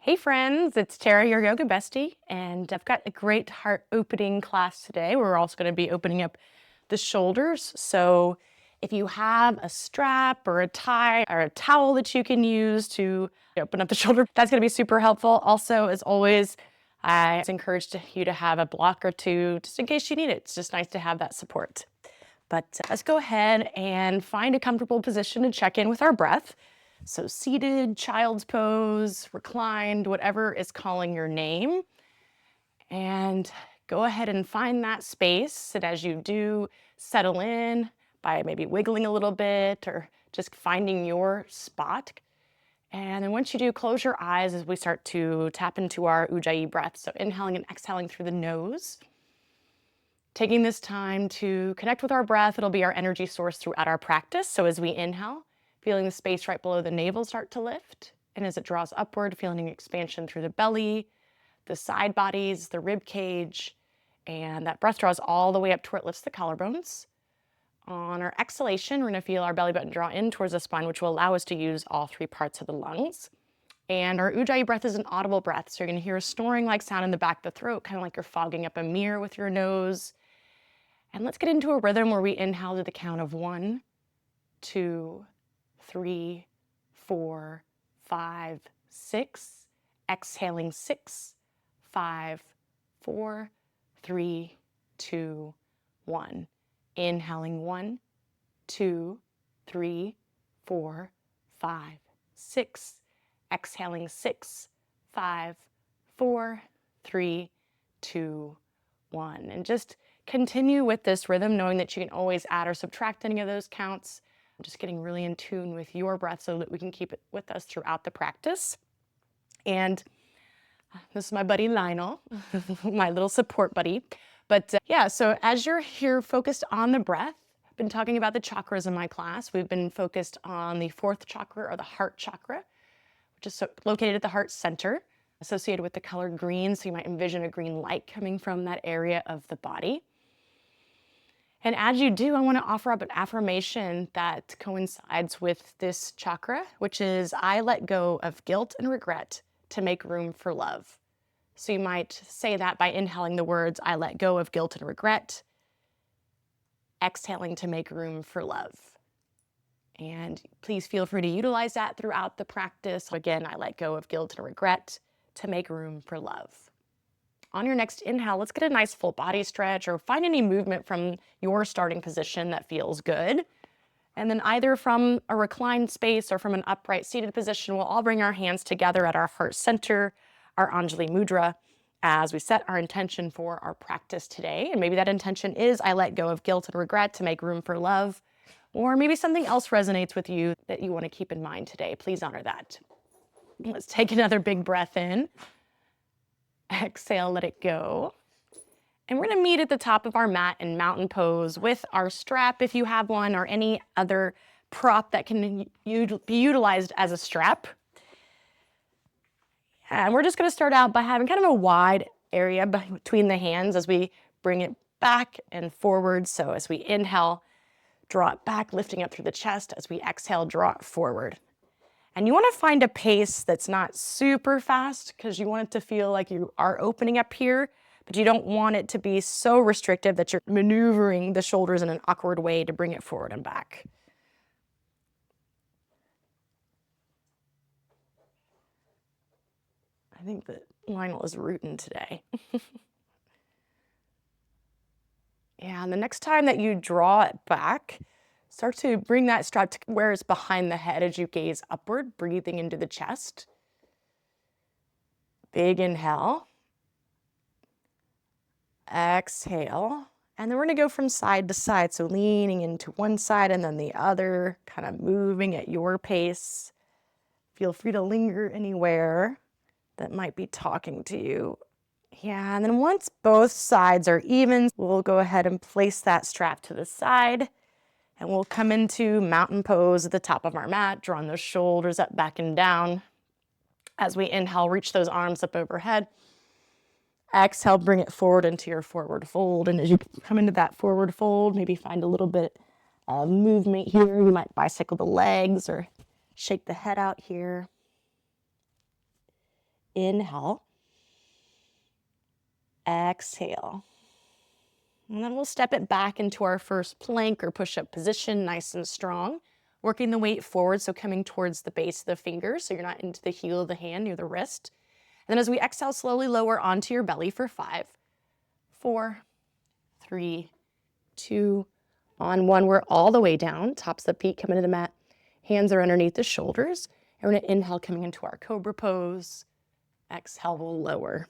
Hey friends, it's Tara, your yoga bestie, and I've got a great heart opening class today. We're also going to be opening up the shoulders. So if you have a strap or a tie or a towel that you can use to open up the shoulder, that's going to be super helpful. Also, as always, I encourage you to have a block or two just in case you need it. It's just nice to have that support. But let's go ahead and find a comfortable position to check in with our breath. So seated, child's pose, reclined, whatever is calling your name. And go ahead and find that space. And as you do, settle in by maybe wiggling a little bit or just finding your spot. And then once you do, close your eyes as we start to tap into our Ujjayi breath. So inhaling and exhaling through the nose. Taking this time to connect with our breath, it'll be our energy source throughout our practice. So as we inhale, feeling the space right below the navel start to lift. And as it draws upward, feeling expansion through the belly, the side bodies, the rib cage, and that breath draws all the way up to where it lifts the collarbones. On our exhalation, we're gonna feel our belly button draw in towards the spine, which will allow us to use all three parts of the lungs. And our Ujjayi breath is an audible breath. So you're gonna hear a snoring-like sound in the back of the throat, kind of like you're fogging up a mirror with your nose. And let's get into a rhythm where we inhale to the count of 1, 2, 3, 4, 5, 6. Exhaling 6, 5, 4, 3, 2, 1. Inhaling 1, 2, 3, 4, 5, 6. Exhaling 6, 5, 4, 3, 2, 1. And just continue with this rhythm, knowing that you can always add or subtract any of those counts. Just getting really in tune with your breath so that we can keep it with us throughout the practice. And this is my buddy Lionel, my little support buddy. But yeah, so as you're here focused on the breath, I've been talking about the chakras in my class. We've been focused on the fourth chakra, or the heart chakra, which is located at the heart center, associated with the color green. So you might envision a green light coming from that area of the body. And as you do, I want to offer up an affirmation that coincides with this chakra, which is, I let go of guilt and regret to make room for love. So you might say that by inhaling the words, I let go of guilt and regret, exhaling to make room for love. And please feel free to utilize that throughout the practice. Again, I let go of guilt and regret to make room for love. On your next inhale, let's get a nice full body stretch, or find any movement from your starting position that feels good. And then either from a reclined space or from an upright seated position, we'll all bring our hands together at our heart center, our Anjali Mudra, as we set our intention for our practice today. And maybe that intention is, I let go of guilt and regret to make room for love. Or maybe something else resonates with you that you want to keep in mind today. Please honor that. Let's take another big breath in. Exhale, let it go. And we're gonna meet at the top of our mat in mountain pose with our strap, if you have one, or any other prop that can be utilized as a strap. And we're just gonna start out by having kind of a wide area between the hands as we bring it back and forward. So as we inhale, draw it back, lifting up through the chest. As we exhale, draw it forward. And you want to find a pace that's not super fast, because you want it to feel like you are opening up here, but you don't want it to be so restrictive that you're maneuvering the shoulders in an awkward way to bring it forward and back. I think that Lionel is rooting today. Yeah, and the next time that you draw it back, start to bring that strap to where it's behind the head as you gaze upward, breathing into the chest. Big inhale. Exhale. And then we're going to go from side to side. So leaning into one side and then the other, kind of moving at your pace. Feel free to linger anywhere that might be talking to you. Yeah, and then once both sides are even, we'll go ahead and place that strap to the side. And we'll come into mountain pose at the top of our mat, drawing those shoulders up, back, and down. As we inhale, reach those arms up overhead. Exhale, bring it forward into your forward fold. And as you come into that forward fold, maybe find a little bit of movement here. You might bicycle the legs or shake the head out here. Inhale. Exhale. And then we'll step it back into our first plank or push-up position, nice and strong. Working the weight forward, so coming towards the base of the fingers, so you're not into the heel of the hand, near the wrist. And then as we exhale, slowly lower onto your belly for 5, 4, 3, 2, on 1. We're all the way down, tops of the feet coming to the mat. Hands are underneath the shoulders. And we're gonna inhale, coming into our cobra pose. Exhale, we'll lower.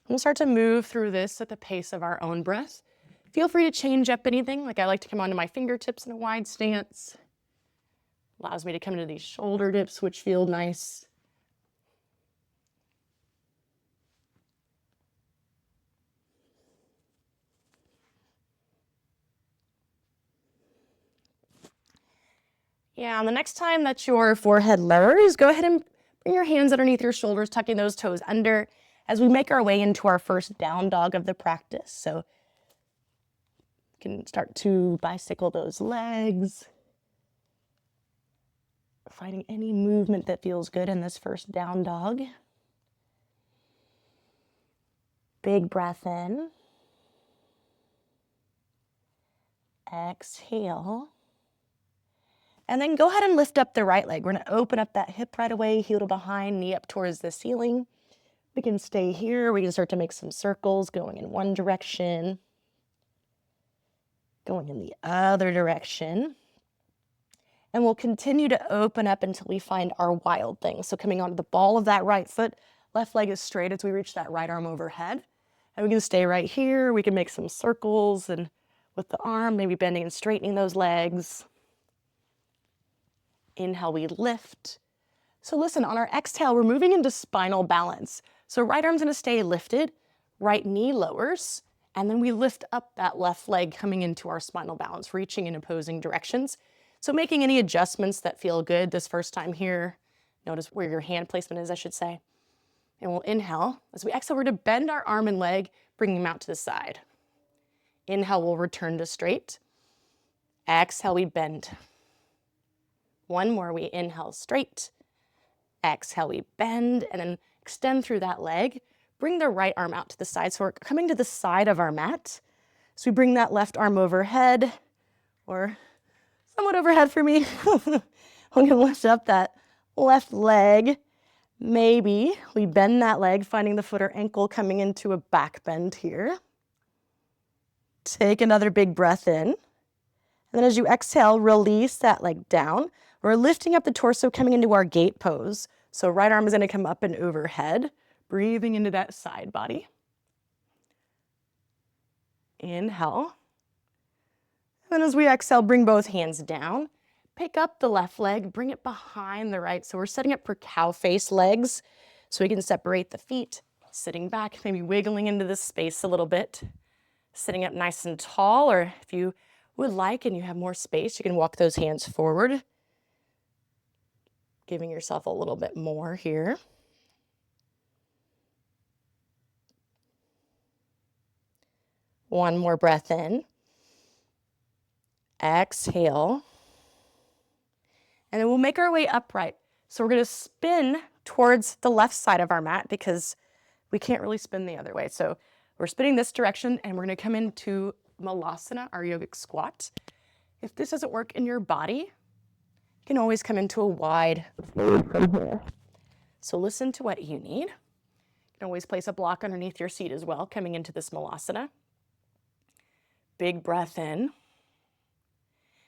We'll start to move through this at the pace of our own breath. Feel free to change up anything. Like I like to come onto my fingertips in a wide stance. Allows me to come into these shoulder dips, which feel nice. Yeah, and the next time that your forehead lowers, go ahead and bring your hands underneath your shoulders, tucking those toes under as we make our way into our first down dog of the practice. So you can start to bicycle those legs, finding any movement that feels good in this first down dog. Big breath in. Exhale. And then go ahead and lift up the right leg. We're going to open up that hip right away, heel to behind, knee up towards the ceiling. We can stay here. We can start to make some circles going in one direction, going in the other direction. And we'll continue to open up until we find our wild thing. So coming onto the ball of that right foot, left leg is straight as we reach that right arm overhead. And we can stay right here. We can make some circles and with the arm, maybe bending and straightening those legs. Inhale, we lift. So listen, on our exhale, we're moving into spinal balance. So right arm's gonna stay lifted, right knee lowers, and then we lift up that left leg coming into our spinal balance, reaching in opposing directions. So making any adjustments that feel good this first time here. Notice where your hand placement is, I should say. And we'll inhale. As we exhale, we're gonna bend our arm and leg, bringing them out to the side. Inhale, we'll return to straight. Exhale, we bend. One more, we inhale straight. Exhale, we bend, and then extend through that leg. Bring the right arm out to the side. So we're coming to the side of our mat. So we bring that left arm overhead, or somewhat overhead for me. I'm gonna lift up that left leg. Maybe we bend that leg, finding the foot or ankle coming into a back bend here. Take another big breath in. And then as you exhale, release that leg down. We're lifting up the torso, coming into our gate pose. So right arm is gonna come up and overhead, breathing into that side body. Inhale. And then as we exhale, bring both hands down. Pick up the left leg, bring it behind the right. So we're setting up for cow face legs. So we can separate the feet, sitting back, maybe wiggling into this space a little bit. Sitting up nice and tall, or if you would like and you have more space, you can walk those hands forward. Giving yourself a little bit more here. One more breath in. Exhale. And then we'll make our way upright. So we're gonna spin towards the left side of our mat because we can't really spin the other way. So we're spinning this direction and we're gonna come into Malasana, our yogic squat. If this doesn't work in your body, you can always come into a wide forward from here. So listen to what you need. You can always place a block underneath your seat as well, coming into this Malasana. Big breath in.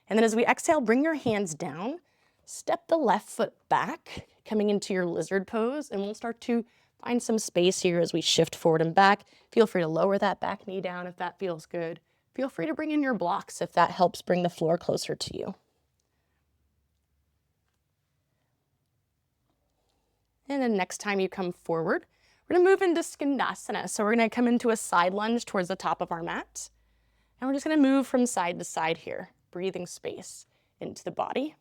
And then as we exhale, bring your hands down, step the left foot back, coming into your lizard pose, and we'll start to find some space here as we shift forward and back. Feel free to lower that back knee down if that feels good. Feel free to bring in your blocks if that helps bring the floor closer to you. And then next time you come forward, we're gonna move into Skandasana. So we're gonna come into a side lunge towards the top of our mat. And we're just gonna move from side to side here, breathing space into the body.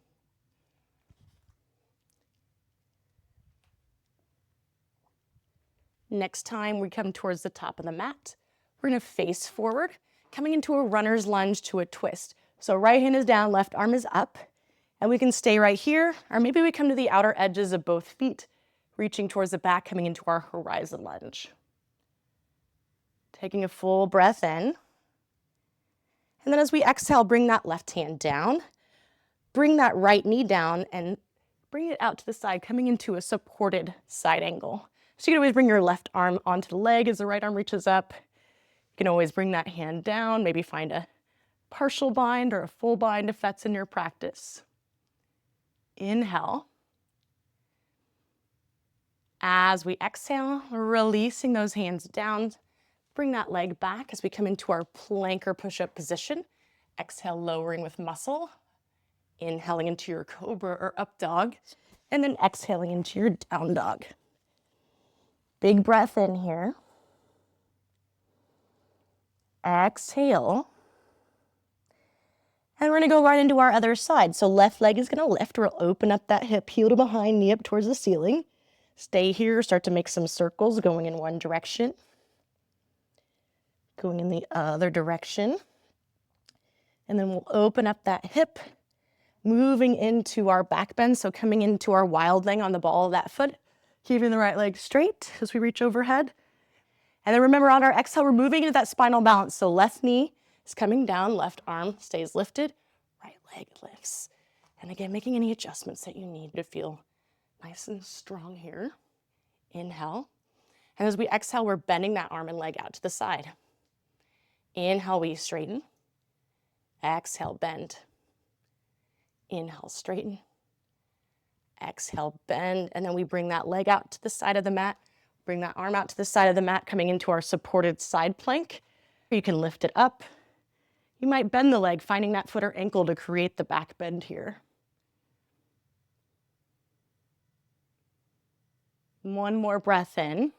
Next time we come towards the top of the mat, we're gonna face forward, coming into a runner's lunge to a twist. So right hand is down, left arm is up, and we can stay right here, or maybe we come to the outer edges of both feet, reaching towards the back, coming into our horizon lunge. Taking a full breath in. And then as we exhale, bring that left hand down. Bring that right knee down and bring it out to the side, coming into a supported side angle. So you can always bring your left arm onto the leg as the right arm reaches up. You can always bring that hand down, maybe find a partial bind or a full bind if that's in your practice. Inhale. As we exhale, releasing those hands down, bring that leg back as we come into our plank or push-up position. Exhale, lowering with muscle. Inhaling into your cobra or up dog, and then exhaling into your down dog. Big breath in here. Exhale. And we're gonna go right into our other side. So left leg is gonna lift. We'll open up that hip, heel to behind, knee up towards the ceiling. Stay here, start to make some circles going in one direction. Going in the other direction. And then we'll open up that hip, moving into our back bend, so coming into our wild thing on the ball of that foot, keeping the right leg straight as we reach overhead. And then remember on our exhale, we're moving into that spinal balance. So left knee is coming down, left arm stays lifted, right leg lifts. And again, making any adjustments that you need to feel nice and strong here. Inhale. And as we exhale, we're bending that arm and leg out to the side. Inhale, we straighten. Exhale, bend. Inhale, straighten. Exhale, bend. And then we bring that leg out to the side of the mat. Bring that arm out to the side of the mat, coming into our supported side plank. You can lift it up. You might bend the leg, finding that foot or ankle to create the back bend here. One more breath in.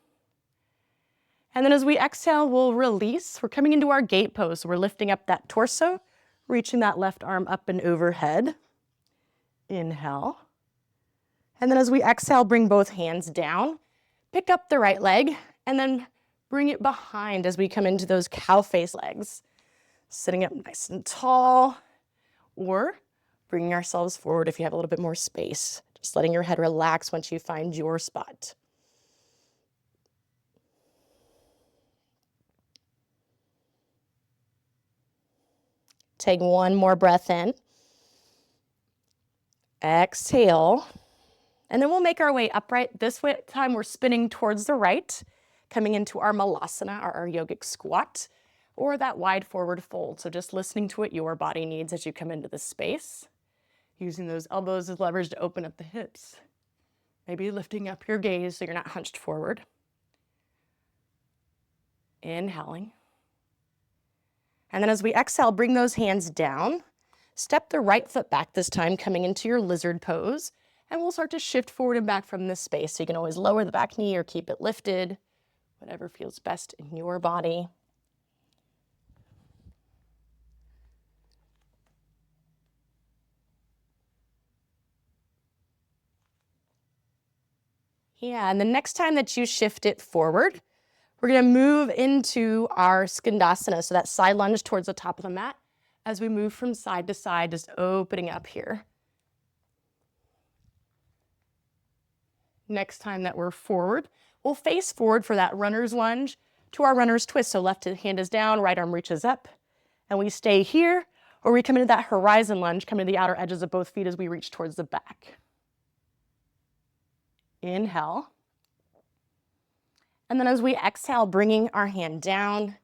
And then as we exhale, we'll release. We're coming into our gate pose. So we're lifting up that torso, reaching that left arm up and overhead. Inhale. And then as we exhale, bring both hands down. Pick up the right leg and then bring it behind as we come into those cow face legs. Sitting up nice and tall, or bringing ourselves forward if you have a little bit more space. Just letting your head relax once you find your spot. Take one more breath in. Exhale. And then we'll make our way upright. This time we're spinning towards the right, coming into our malasana, or our yogic squat, or that wide forward fold. So just listening to what your body needs as you come into this space. Using those elbows as levers to open up the hips. Maybe lifting up your gaze so you're not hunched forward. Inhaling. And then as we exhale, bring those hands down. Step the right foot back this time, coming into your lizard pose. And we'll start to shift forward and back from this space. So you can always lower the back knee or keep it lifted, whatever feels best in your body. Yeah, and the next time that you shift it forward, we're gonna move into our skandasana, so that side lunge towards the top of the mat as we move from side to side, just opening up here. Next time that we're forward, we'll face forward for that runner's lunge to our runner's twist. So left hand is down, right arm reaches up, and we stay here, or we come into that horizon lunge, come to the outer edges of both feet as we reach towards the back. Inhale. And then as we exhale, bringing our hand down,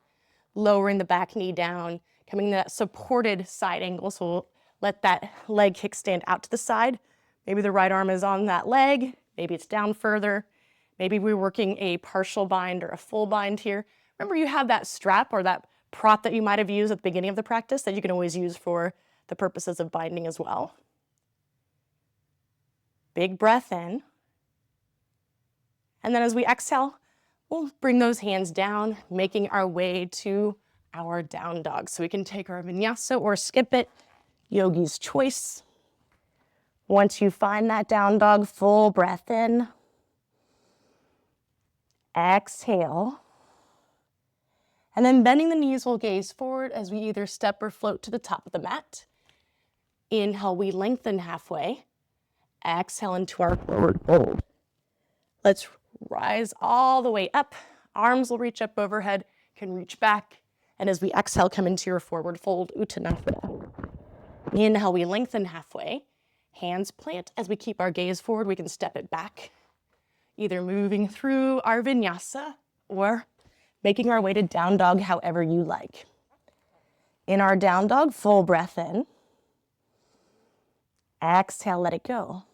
lowering the back knee down, coming to that supported side angle. So we'll let that leg kickstand out to the side. Maybe the right arm is on that leg. Maybe it's down further. Maybe we're working a partial bind or a full bind here. Remember, you have that strap or that prop that you might have used at the beginning of the practice that you can always use for the purposes of binding as well. Big breath in. And then as we exhale, we'll bring those hands down, making our way to our down dog. So we can take our vinyasa or skip it, yogi's choice. Once you find that down dog, full breath in. Exhale. And then bending the knees, we'll gaze forward as we either step or float to the top of the mat. Inhale, we lengthen halfway. Exhale into our forward fold. Let's rise all the way up. Arms will reach up overhead, can reach back. And as we exhale, come into your forward fold, Uttanasana. Inhale, we lengthen halfway. Hands plant. As we keep our gaze forward, we can step it back, either moving through our vinyasa or making our way to down dog however you like. In our down dog, full breath in. Exhale, let it go.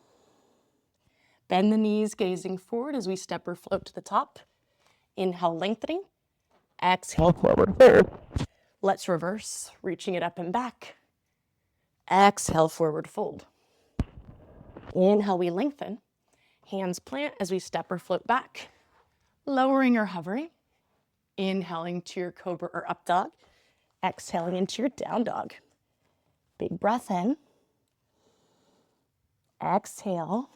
Bend the knees, gazing forward as we step or float to the top. Inhale, lengthening. Exhale, forward fold. Let's reverse, reaching it up and back. Exhale, forward fold. Inhale, we lengthen. Hands plant as we step or float back. Lowering or hovering. Inhaling to your cobra or up dog. Exhaling into your down dog. Big breath in. Exhale.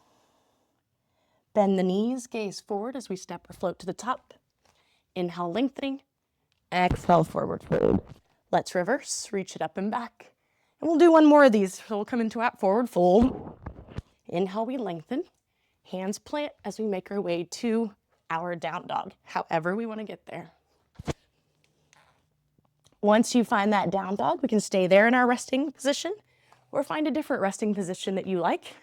Bend the knees, gaze forward as we step or float to the top. Inhale, lengthening. Exhale, forward fold. Let's reverse, reach it up and back. And we'll do one more of these. So we'll come into our forward fold. Inhale, we lengthen. Hands plant as we make our way to our down dog, however we want to get there. Once you find that down dog, we can stay there in our resting position or find a different resting position that you like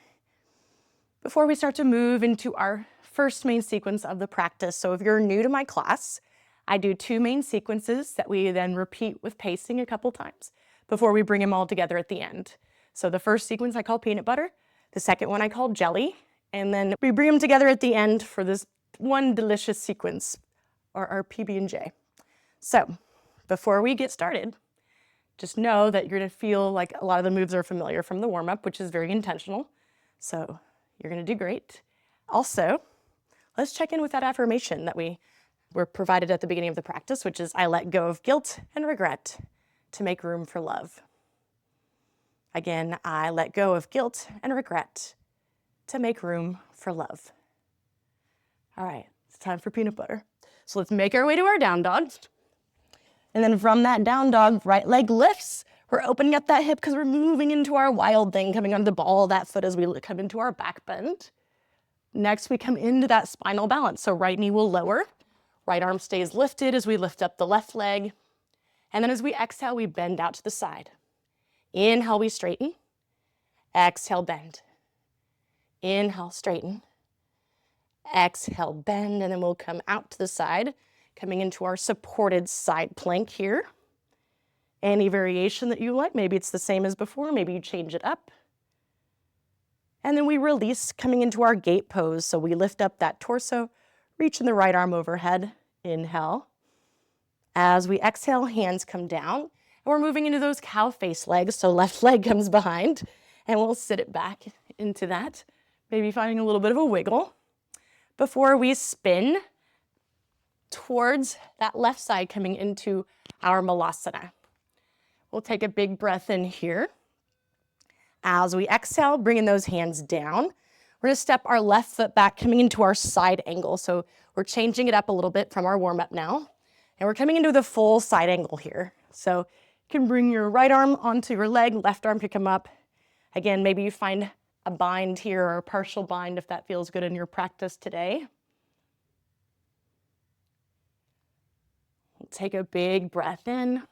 before we start to move into our first main sequence of the practice. So if you're new to my class, I do 2 main sequences that we then repeat with pacing a couple times before we bring them all together at the end. So the first sequence I call peanut butter, the second one I call jelly, and then we bring them together at the end for this one delicious sequence, or our PB&J. So before we get started, just know that you're gonna feel like a lot of the moves are familiar from the warm-up, which is very intentional. So you're gonna do great. Also, let's check in with that affirmation that we were provided at the beginning of the practice, which is I let go of guilt and regret to make room for love. Again, I let go of guilt and regret to make room for love. All right, it's time for peanut butter. So let's make our way to our down dog. And then from that down dog, right leg lifts. We're opening up that hip because we're moving into our wild thing, coming onto the ball of that foot as we come into our back bend. Next, we come into that spinal balance. So right knee will lower. Right arm stays lifted as we lift up the left leg. And then as we exhale, we bend out to the side. Inhale, we straighten. Exhale, bend. Inhale, straighten. Exhale, bend, and then we'll come out to the side, coming into our supported side plank here. Any variation that you like, maybe it's the same as before, maybe you change it up. And then we release, coming into our gate pose. So we lift up that torso, reaching the right arm overhead, inhale. As we exhale, hands come down, and we're moving into those cow face legs. So left leg comes behind, and we'll sit it back into that, maybe finding a little bit of a wiggle before we spin towards that left side, coming into our malasana. We'll take a big breath in here. As we exhale, bringing those hands down, we're gonna step our left foot back, coming into our side angle. So we're changing it up a little bit from our warm up now. And we're coming into the full side angle here. So you can bring your right arm onto your leg, left arm to come up. Again, maybe you find a bind here or a partial bind if that feels good in your practice today. Take a big breath in.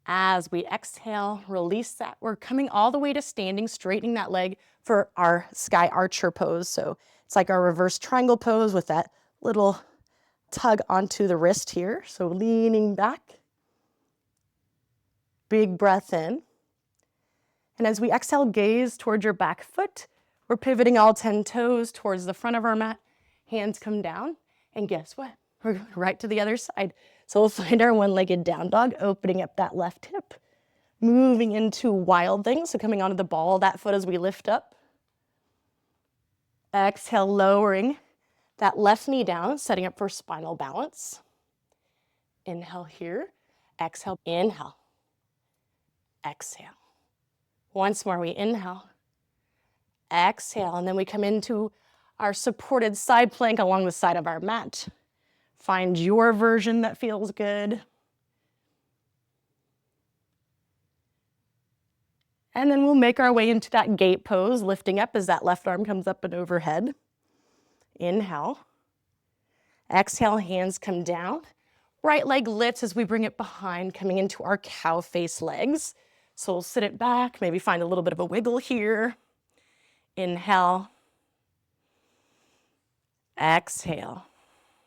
As we exhale, release that. We're coming all the way to standing, straightening that leg for our sky archer pose. So it's like our reverse triangle pose with that little tug onto the wrist here. So leaning back. Big breath in. And as we exhale, gaze towards your back foot. We're pivoting all 10 toes towards the front of our mat. Hands come down. And guess what? We're right to the other side. So we'll find our one-legged down dog, opening up that left hip, moving into wild things. So coming onto the ball of that foot as we lift up. Exhale, lowering that left knee down, setting up for spinal balance. Inhale here. Exhale, inhale. Exhale. Once more, we inhale. Exhale, and then we come into our supported side plank along the side of our mat. Find your version that feels good. And then we'll make our way into that gate pose, lifting up as that left arm comes up and overhead. Inhale. Exhale, hands come down. Right leg lifts as we bring it behind, coming into our cow face legs. So we'll sit it back, maybe find a little bit of a wiggle here. Inhale. Exhale.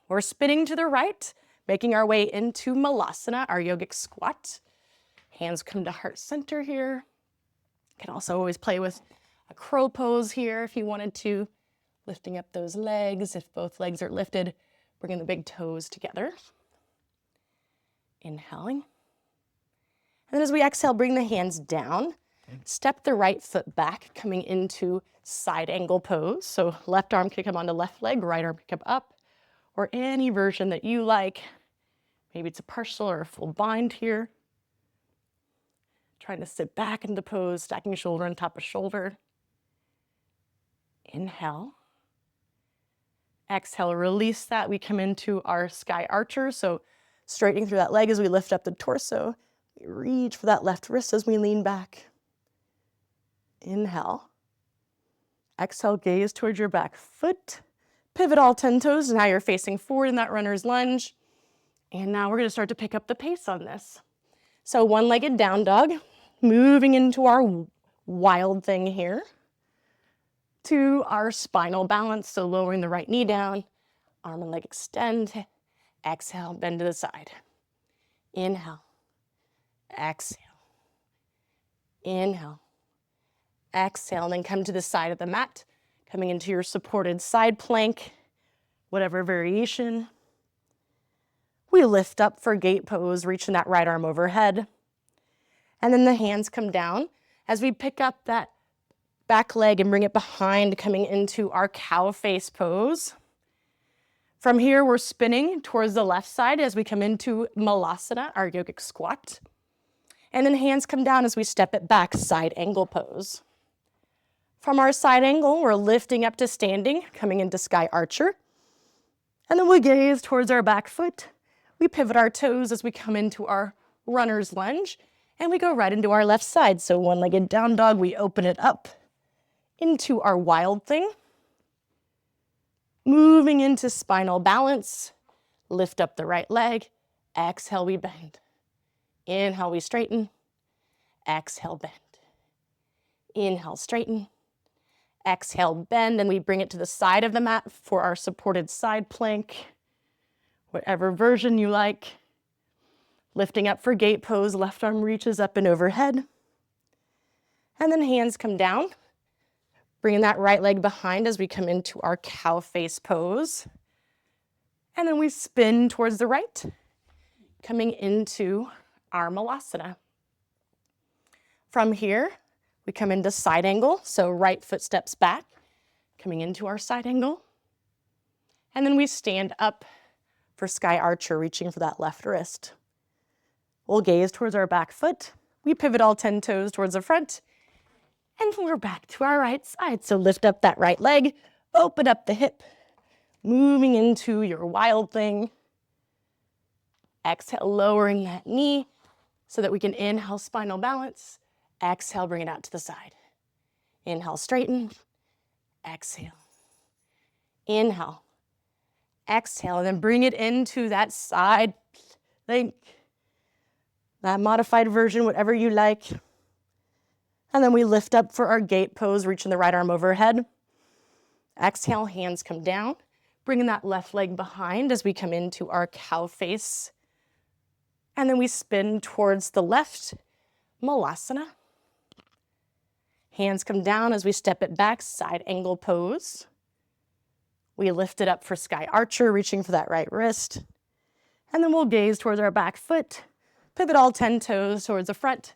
We're spinning to the right, making our way into Malasana, our yogic squat. Hands come to heart center here. Can also always play with a crow pose here if you wanted to. Lifting up those legs. If both legs are lifted, bringing the big toes together. Inhaling. And then as we exhale, bring the hands down. Step the right foot back, coming into side angle pose. So left arm can come onto left leg, right arm can come up, or any version that you like. Maybe it's a partial or a full bind here. Trying to sit back into pose, stacking shoulder on top of shoulder. Inhale. Exhale, release that. We come into our sky archer. So straightening through that leg as we lift up the torso. We reach for that left wrist as we lean back. Inhale. Exhale, gaze towards your back foot. Pivot all 10 toes. Now you're facing forward in that runner's lunge. And now we're going to start to pick up the pace on this. So one-legged down dog, moving into our wild thing here to our spinal balance. So lowering the right knee down, arm and leg extend. Exhale, bend to the side. Inhale. Exhale. Inhale. Exhale, and then come to the side of the mat, coming into your supported side plank, whatever variation. We lift up for gate pose, reaching that right arm overhead. And then the hands come down as we pick up that back leg and bring it behind, coming into our cow face pose. From here, we're spinning towards the left side as we come into Malasana, our yogic squat. And then hands come down as we step it back, side angle pose. From our side angle, we're lifting up to standing, coming into sky archer. And then we gaze towards our back foot. We pivot our toes as we come into our runner's lunge, and we go right into our left side. So one-legged down dog, we open it up into our wild thing. Moving into spinal balance, lift up the right leg. Exhale, we bend. Inhale, we straighten. Exhale, bend. Inhale, straighten. Exhale, bend, and we bring it to the side of the mat for our supported side plank, whatever version you like. Lifting up for gate pose, left arm reaches up and overhead. And then hands come down, bringing that right leg behind as we come into our cow face pose. And then we spin towards the right, coming into our Malasana. From here, we come into side angle, so right foot steps back, coming into our side angle. And then we stand up for sky archer, reaching for that left wrist. We'll gaze towards our back foot. We pivot all 10 toes towards the front, and we're back to our right side. So lift up that right leg, open up the hip, moving into your wild thing. Exhale, lowering that knee so that we can inhale, spinal balance. Exhale, bring it out to the side. Inhale, straighten. Exhale. Inhale. Exhale, and then bring it into that side plank. That modified version, whatever you like. And then we lift up for our gate pose, reaching the right arm overhead. Exhale, hands come down. Bringing that left leg behind as we come into our cow face. And then we spin towards the left, Malasana. Hands come down as we step it back, side angle pose. We lift it up for sky archer, reaching for that right wrist. And then we'll gaze towards our back foot, pivot all 10 toes towards the front.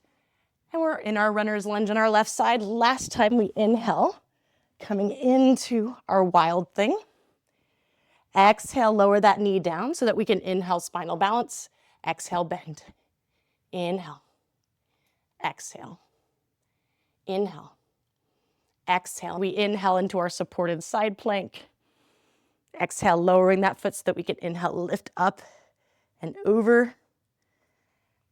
And we're in our runner's lunge on our left side. Last time we inhale, coming into our wild thing. Exhale, lower that knee down so that we can inhale, spinal balance. Exhale, bend. Inhale. Exhale. Inhale. Exhale. We inhale into our supported side plank. Exhale, lowering that foot so that we can inhale, lift up and over.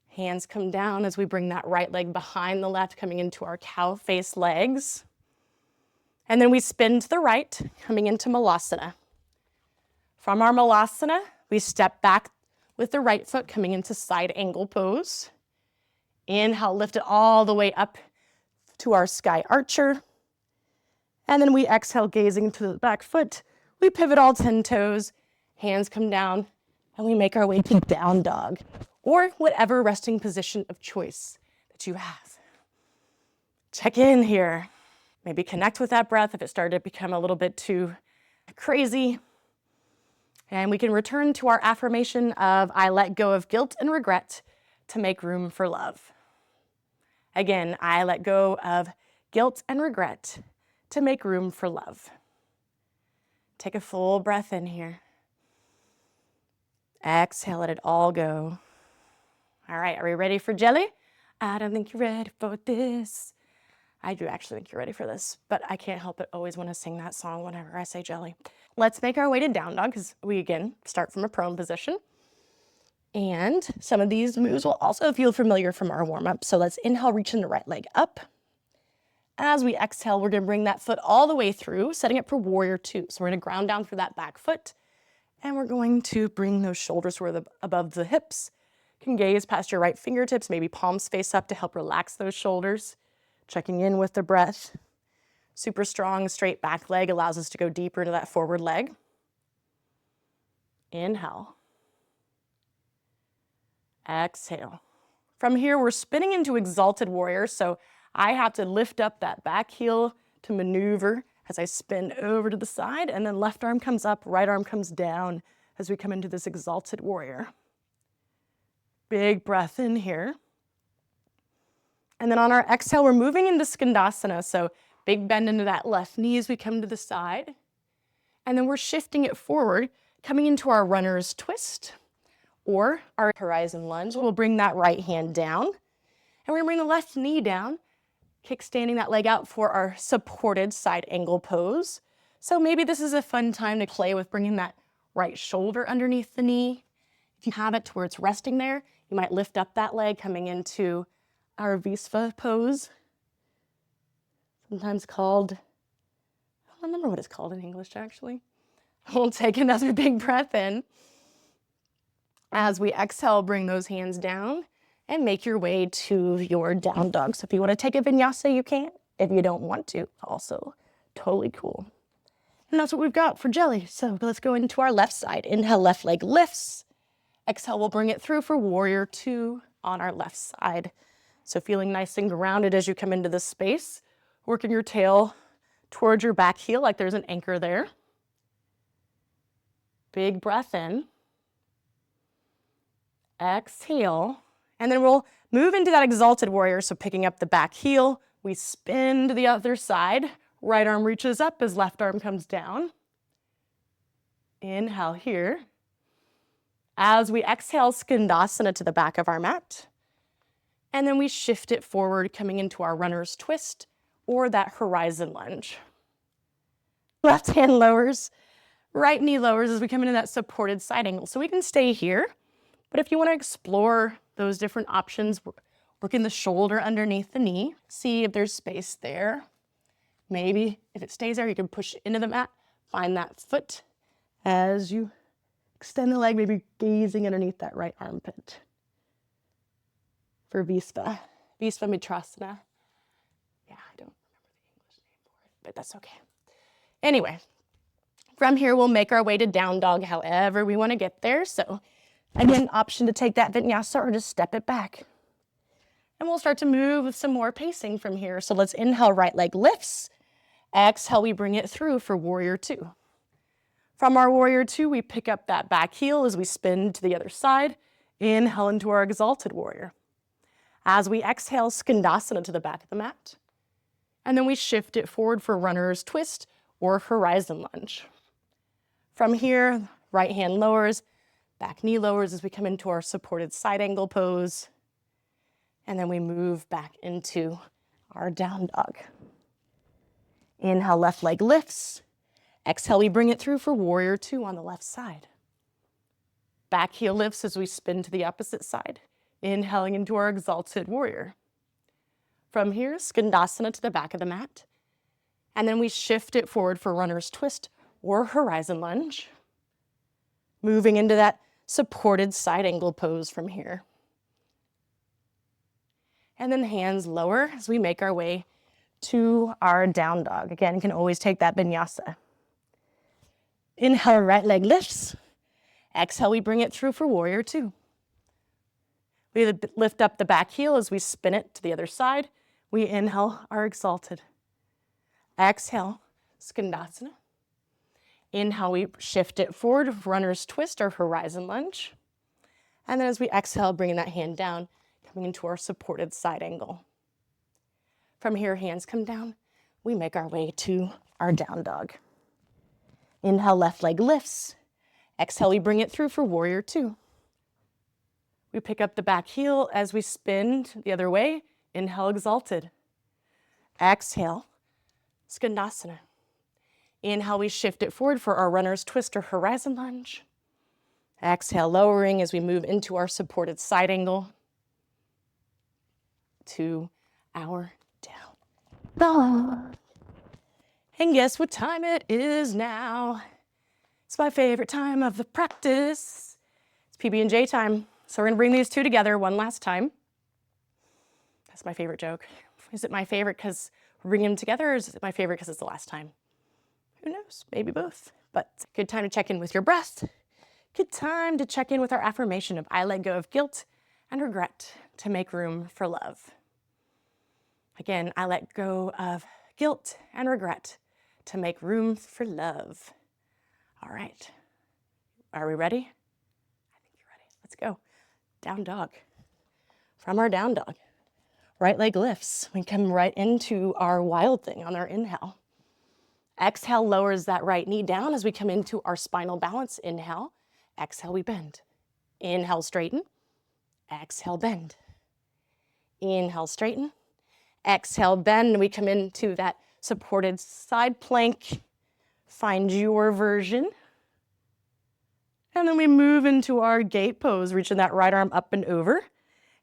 Hands come down as we bring that right leg behind the left, coming into our cow face legs. And then we spin to the right, coming into Malasana. From our malasana, we step back with the right foot coming into side angle pose. Inhale, lift it all the way up to our sky archer. And then we exhale, gazing to the back foot. We pivot all 10 toes, hands come down, and we make our way to down dog, or whatever resting position of choice that you have. Check in here. Maybe connect with that breath if it started to become a little bit too crazy. And we can return to our affirmation of I let go of guilt and regret to make room for love. Again, I let go of guilt and regret to make room for love. Take a full breath in here. Exhale, let it all go. All right, are we ready for jelly? I don't think you're ready for this. I do actually think you're ready for this, but I can't help but always want to sing that song whenever I say jelly. Let's make our way to down dog because we, again, start from a prone position. And some of these moves will also feel familiar from our warm-up. So let's inhale, reaching the right leg up. As we exhale, we're going to bring that foot all the way through, setting up for warrior two. So we're going to ground down through that back foot, and we're going to bring those shoulders above the hips. You can gaze past your right fingertips, maybe palms face up to help relax those shoulders. Checking in with the breath. Super strong, straight back leg allows us to go deeper into that forward leg. Inhale. Exhale. From here, we're spinning into exalted warrior, so I have to lift up that back heel to maneuver as I spin over to the side, and then left arm comes up, right arm comes down as we come into this exalted warrior. Big breath in here. And then on our exhale, we're moving into Skandasana, so big bend into that left knee as we come to the side. And then we're shifting it forward, coming into our runner's twist, or our horizon lunge. We'll bring that right hand down, and we're gonna bring the left knee down, kickstanding that leg out for our supported side angle pose. So maybe this is a fun time to play with bringing that right shoulder underneath the knee. If you have it to where it's resting there, you might lift up that leg coming into our Visva pose, sometimes called, I don't remember what it's called in English actually. We'll take another big breath in. As we exhale, bring those hands down and make your way to your down dog. So if you want to take a vinyasa, you can. If you don't want to, also totally cool. And that's what we've got for jelly. So let's go into our left side. Inhale, left leg lifts. Exhale, we'll bring it through for warrior two on our left side. So feeling nice and grounded as you come into this space, working your tail towards your back heel like there's an anchor there. Big breath in. Exhale. And then we'll move into that exalted warrior. So picking up the back heel, we spin to the other side. Right arm reaches up as left arm comes down. Inhale here. As we exhale, Skandasana to the back of our mat. And then we shift it forward, coming into our runner's twist or that horizon lunge. Left hand lowers, right knee lowers as we come into that supported side angle. So we can stay here, but if you want to explore those different options, working the shoulder underneath the knee, see if there's space there. Maybe if it stays there, you can push into the mat, find that foot as you extend the leg, maybe gazing underneath that right armpit. For Visva Mitrasana. Yeah, I don't remember the English name for it, but that's okay. Anyway, from here, we'll make our way to down dog however we want to get there. So again, option to take that vinyasa or just step it back. And we'll start to move with some more pacing from here. So let's inhale, right leg lifts. Exhale, we bring it through for warrior two. From our warrior two, we pick up that back heel as we spin to the other side. Inhale into our exalted warrior. As we exhale, Skandasana to the back of the mat. And then we shift it forward for runner's twist or horizon lunge. From here, right hand lowers, back knee lowers as we come into our supported side angle pose. And then we move back into our down dog. Inhale, left leg lifts. Exhale, we bring it through for warrior two on the left side. Back heel lifts as we spin to the opposite side. Inhaling into our exalted warrior. From here, Skandasana to the back of the mat. And then we shift it forward for runner's twist or horizon lunge. Moving into that supported side angle pose from here. And then hands lower as we make our way to our down dog. Again, you can always take that vinyasa. Inhale, right leg lifts. Exhale, we bring it through for warrior two. We lift up the back heel as we spin it to the other side. We inhale our exalted. Exhale, skandasana. Inhale, we shift it forward, runner's twist or horizon lunge. And then as we exhale, bringing that hand down, coming into our supported side angle. From here, hands come down. We make our way to our down dog. Inhale, left leg lifts. Exhale, we bring it through for warrior two. We pick up the back heel as we spin the other way. Inhale, exalted. Exhale, skandasana. Inhale, we shift it forward for our runner's twist or horizon lunge. Exhale, lowering as we move into our supported side angle to our down dog. And guess what time it is now? It's my favorite time of the practice. It's PB&J time. So we're gonna bring these two together one last time. That's my favorite joke. Is it my favorite because we're bringing them together, or is it my favorite because it's the last time? Who knows, maybe both. But good time to check in with your breath. Good time to check in with our affirmation of I let go of guilt and regret to make room for love. Again, I let go of guilt and regret to make room for love. All right, are we ready? I think you're ready. Let's go. Down dog. From our down dog, right leg lifts. We come right into our wild thing on our inhale. Exhale lowers that right knee down as we come into our spinal balance. Inhale, exhale, we bend. Inhale, straighten. Exhale, bend. Inhale, straighten. Exhale, bend. We come into that supported side plank. Find your version. And then we move into our gate pose, reaching that right arm up and over.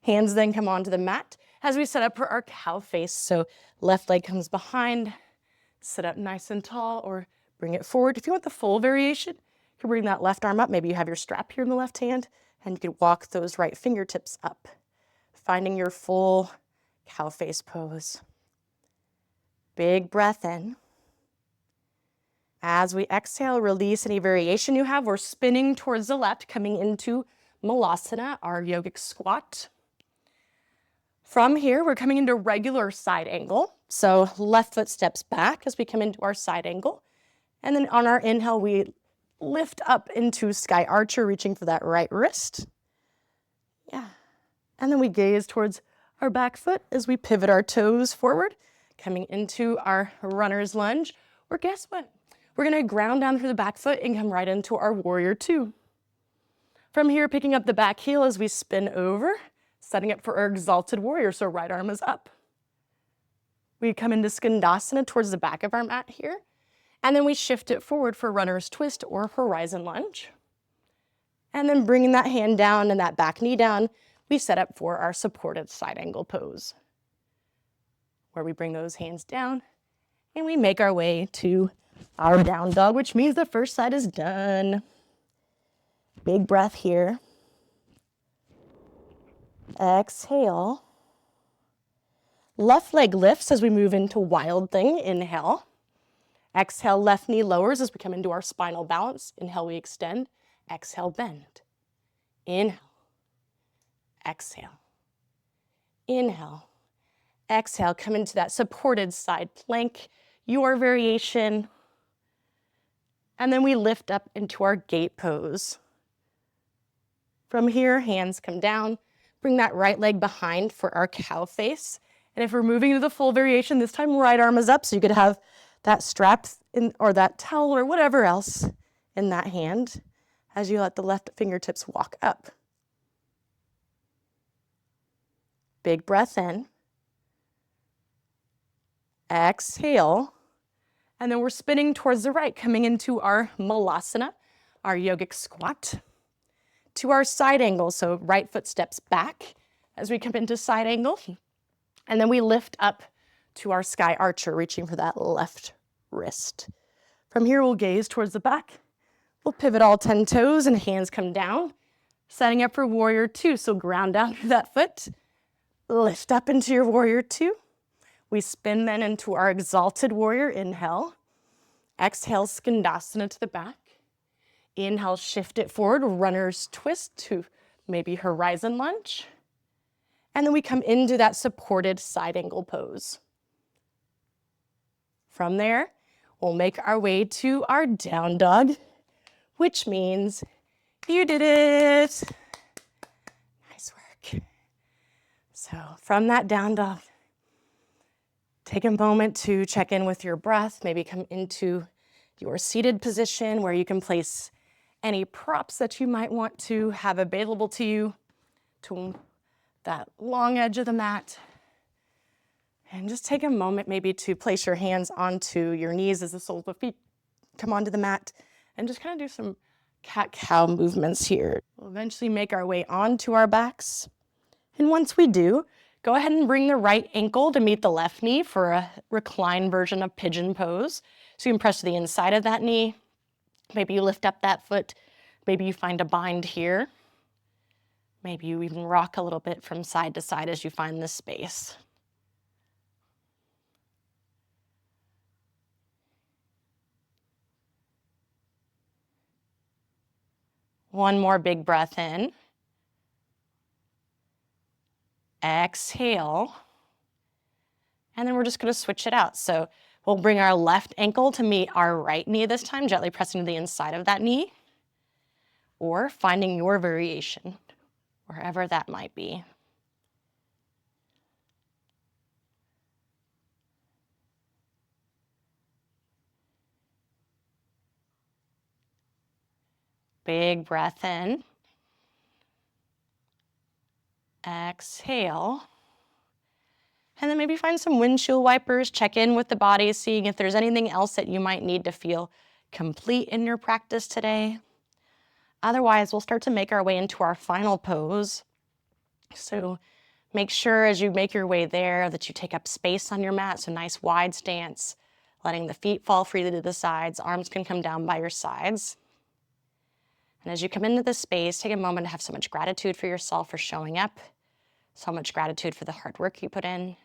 Hands then come onto the mat as we set up for our cow face. So left leg comes behind, sit up nice and tall, or bring it forward. If you want the full variation, you can bring that left arm up. Maybe you have your strap here in the left hand, and you can walk those right fingertips up, finding your full cow face pose. Big breath in. As we exhale, release any variation you have. We're spinning towards the left, coming into Malasana, our yogic squat. From here, we're coming into regular side angle. So left foot steps back as we come into our side angle. And then on our inhale, we lift up into sky archer, reaching for that right wrist. Yeah. And then we gaze towards our back foot as we pivot our toes forward, coming into our runner's lunge. Or guess what? We're gonna ground down through the back foot and come right into our warrior two. From here, picking up the back heel as we spin over, setting up for our exalted warrior, so right arm is up. We come into skandasana towards the back of our mat here, and then we shift it forward for runner's twist or horizon lunge. And then bringing that hand down and that back knee down, we set up for our supported side angle pose, where we bring those hands down and we make our way to our down dog, which means the first side is done. Big breath here. Exhale. Left leg lifts as we move into wild thing. Inhale. Exhale, left knee lowers as we come into our spinal balance. Inhale, we extend. Exhale, bend. Inhale. Exhale. Inhale. Exhale, come into that supported side plank, your variation. And then we lift up into our gate pose. From here, hands come down. Bring that right leg behind for our cow face. And if we're moving to the full variation, this time right arm is up, so you could have that strap in, or that towel or whatever else in that hand as you let the left fingertips walk up. Big breath in. Exhale. And then we're spinning towards the right, coming into our Malasana, our yogic squat, to our side angle. So right foot steps back as we come into side angle. And then we lift up to our sky archer, reaching for that left wrist. From here, we'll gaze towards the back. We'll pivot all 10 toes and hands come down, setting up for warrior two. So ground down through that foot, lift up into your warrior two. We spin then into our exalted warrior, inhale. Exhale, skandasana to the back. Inhale, shift it forward, runner's twist to maybe horizon lunge. And then we come into that supported side angle pose. From there, we'll make our way to our down dog, which means you did it. Nice work. So from that down dog, take a moment to check in with your breath, maybe come into your seated position where you can place any props that you might want to have available to you to that long edge of the mat. And just take a moment maybe to place your hands onto your knees as the soles of the feet come onto the mat and just kind of do some cat-cow movements here. We'll eventually make our way onto our backs. And once we do, go ahead and bring the right ankle to meet the left knee for a reclined version of pigeon pose. So you can press to the inside of that knee. Maybe you lift up that foot. Maybe you find a bind here. Maybe you even rock a little bit from side to side as you find this space. One more big breath in. Exhale. And then we're just going to switch it out. So we'll bring our left ankle to meet our right knee this time, gently pressing to the inside of that knee, or finding your variation, wherever that might be. Big breath in. Exhale. And then maybe find some windshield wipers, check in with the body, seeing if there's anything else that you might need to feel complete in your practice today. Otherwise, we'll start to make our way into our final pose. So make sure as you make your way there that you take up space on your mat, so nice wide stance, letting the feet fall freely to the sides, arms can come down by your sides. And as you come into this space, take a moment to have so much gratitude for yourself for showing up, so much gratitude for the hard work you put in,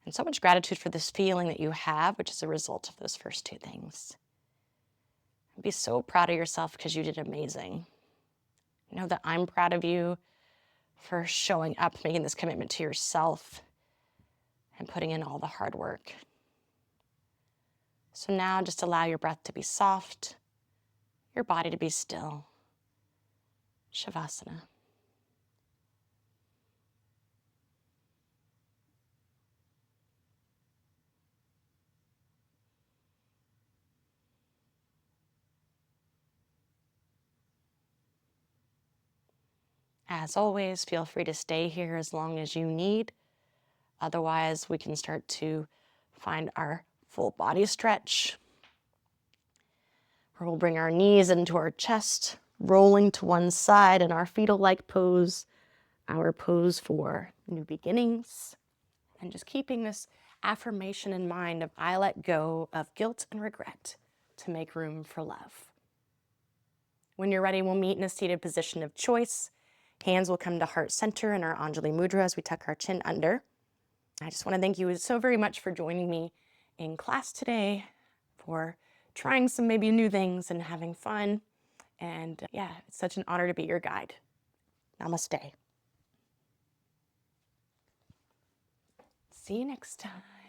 and so much gratitude for this feeling that you have, which is a result of those first two things. Be so proud of yourself because you did amazing. Know that I'm proud of you for showing up, making this commitment to yourself, and putting in all the hard work. So now just allow your breath to be soft, your body to be still. Shavasana. As always, feel free to stay here as long as you need. Otherwise, we can start to find our full body stretch, where we'll bring our knees into our chest, rolling to one side in our fetal-like pose, our pose for new beginnings, and just keeping this affirmation in mind of I let go of guilt and regret to make room for love. When you're ready, we'll meet in a seated position of choice. Hands will come to heart center in our Anjali Mudra as we tuck our chin under. I just want to thank you so very much for joining me in class today, for trying some maybe new things and having fun. And yeah, it's such an honor to be your guide. Namaste. See you next time.